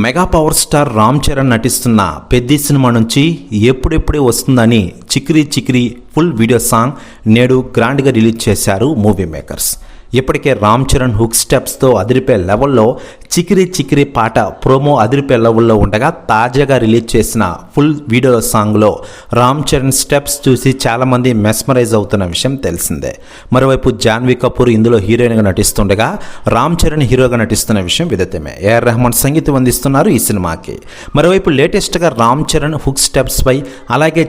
Mega power star Ram Charan నటిస్తున్న Peddi cinema నుంచి ఎప్పుడెప్పుడే వస్తుందని చిక్రీ ఫుల్ వీడియో సాంగ్ నేడు గ్రాండ్గా రిలీజ్ చేశారు మూవీ మేకర్స్. ఇప్పటికే రామ్ చరణ్ హుక్ స్టెప్స్తో అదిరిపే లెవెల్లో చిక్రీ పాట ప్రోమో అదిరిపే లెవెల్లో ఉండగా తాజాగా రిలీజ్ చేసిన ఫుల్ వీడియో సాంగ్లో రామ్ చరణ్ స్టెప్స్ చూసి చాలామంది మెస్మరైజ్ అవుతున్న విషయం తెలిసిందే. మరోవైపు జాన్వీ కపూర్ ఇందులో హీరోయిన్గా నటిస్తుండగా రామ్ చరణ్ హీరోగా నటిస్తున్న విషయం విదితమే. ఏఆర్ రెహమాన్ సంగీతం అందిస్తున్నారు ఈ సినిమాకి. మరోవైపు లేటెస్ట్గా రామ్ చరణ్ హుక్ స్టెప్స్పై అలాగే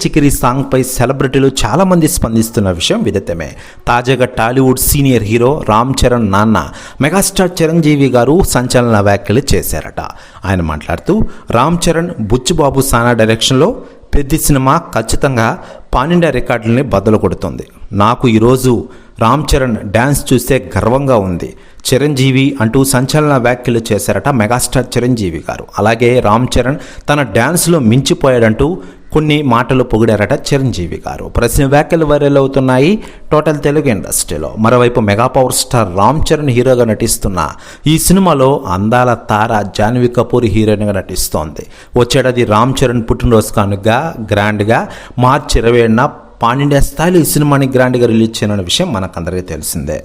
చిక్రీ సాంగ్పై సెలబ్రిటీలు చాలామంది స్పందిస్తున్న విషయం విదితమే. తాజాగా టాలీవుడ్ సీనియర్ హీరో రామ్ చరణ్ నాన్న మెగాస్టార్ చిరంజీవి గారు సంచలన వ్యాఖ్యలు చేశారట. ఆయన మాట్లాడుతూ రామ్ చరణ్ బుచ్చుబాబు సానా డైరెక్షన్లో పెద్ది సినిమా ఖచ్చితంగా పాన్ ఇండియా రికార్డులని బద్దలు కొడుతుంది. నాకు ఈరోజు రామ్ చరణ్ డ్యాన్స్ చూస్తే గర్వంగా ఉంది చిరంజీవి అంటూ సంచలన వ్యాఖ్యలు చేశారట మెగాస్టార్ చిరంజీవి గారు. అలాగే రామ్ చరణ్ తన డ్యాన్స్లో మించిపోయాడంటూ కొన్ని మాటలు పొగిడారట చిరంజీవి గారు. ప్రశ్న వ్యాఖ్యలు వైరల్ అవుతున్నాయి టోటల్ తెలుగు ఇండస్ట్రీలో. మరోవైపు mega power star Ram Charan హీరోగా నటిస్తున్న ఈ సినిమాలో అందాల తార జాన్వీ కపూర్ హీరోయిన్గా నటిస్తోంది. వచ్చేటది రామ్ చరణ్ పుట్టినరోజు కానుకగా గ్రాండ్గా మార్చి 27న పాన్ ఇండియా స్థాయిలో ఈ సినిమాని గ్రాండ్గా రిలీజ్ చేయనున్న విషయం మనకందరికీ తెలిసిందే.